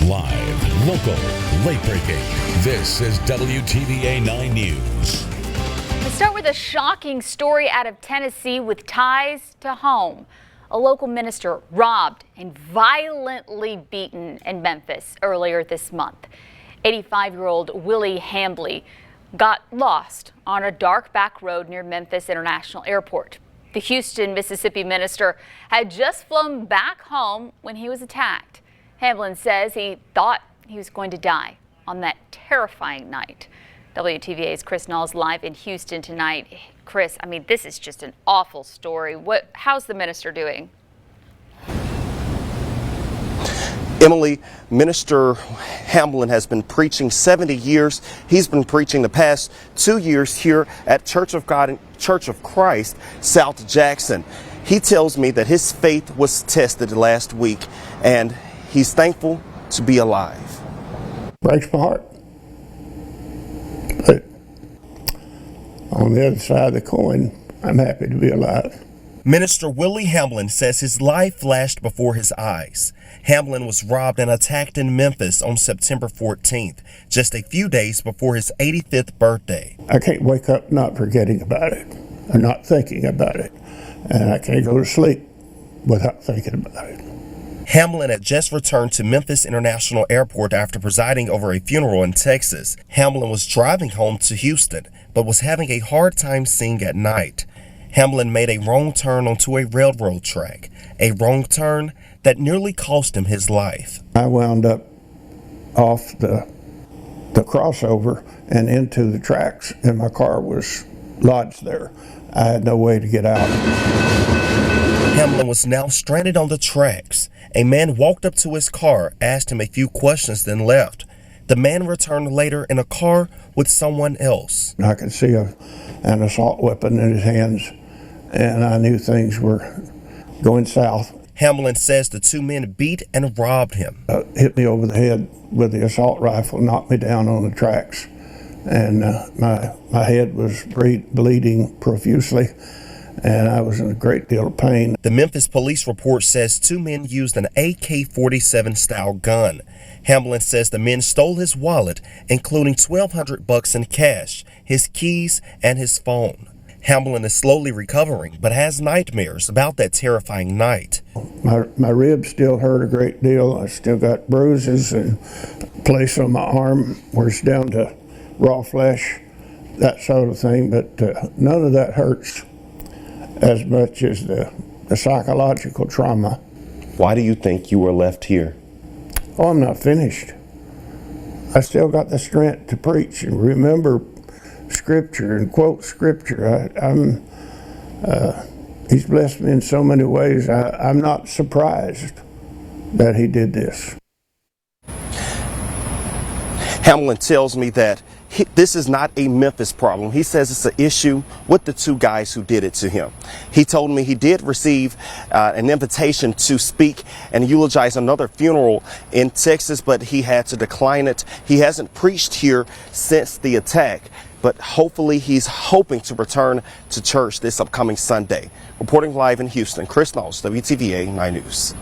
Live, local, late breaking. This is WTVA 9 News. Let's start with a shocking story out of Tennessee with ties to home. A local minister robbed and violently beaten in Memphis earlier this month. 85-year-old Willie Hambley got lost on a dark back road near Memphis International Airport. The Houston, Mississippi minister had just flown back home when he was attacked. Hamblin says he thought he was going to die on that terrifying night. WTVA's Chris Knowles live in Houston tonight. Chris, I mean, this is just an awful story. How's the minister doing? Emily, Minister Hamblin has been preaching 70 years. He's been preaching the past 2 years here at Church of Christ, South Jackson. He tells me that his faith was tested last week and he's thankful to be alive. Breaks my heart. But on the other side of the coin, I'm happy to be alive. Minister Willie Hamblin says his life flashed before his eyes. Hamblin was robbed and attacked in Memphis on September 14th, just a few days before his 85th birthday. I can't wake up not forgetting about it or not thinking about it. And I can't go to sleep without thinking about it. Hamblin had just returned to Memphis International Airport after presiding over a funeral in Texas. Hamblin was driving home to Houston, but was having a hard time seeing at night. Hamblin made a wrong turn onto a railroad track, a wrong turn that nearly cost him his life. I wound up off the crossover and into the tracks, and my car was lodged there. I had no way to get out. Hamblin was now stranded on the tracks. A man walked up to his car, asked him a few questions, then left. The man returned later in a car with someone else. I could see an assault weapon in his hands, and I knew things were going south. Hamblin says the two men beat and robbed him. Hit me over the head with the assault rifle, knocked me down on the tracks, and my head was bleeding profusely, and I was in a great deal of pain. The Memphis police report says two men used an AK-47 style gun. Hamblin says the men stole his wallet, including $1,200 in cash, his keys, and his phone. Hamblin is slowly recovering, but has nightmares about that terrifying night. My ribs still hurt a great deal. I still got bruises and a place on my arm where it's down to raw flesh, that sort of thing, but none of that hurts as much as the psychological trauma. Why do you think you were left here? Oh, I'm not finished. I still got the strength to preach and remember Scripture and quote Scripture. He's blessed me in so many ways. I'm not surprised that he did this. Hamblin tells me that this is not a Memphis problem. He says it's an issue with the two guys who did it to him. He told me he did receive an invitation to speak and eulogize another funeral in Texas, but he had to decline it. He hasn't preached here since the attack, but hopefully he's hoping to return to church this upcoming Sunday. Reporting live in Houston, Chris Knowles, WTVA 9 News.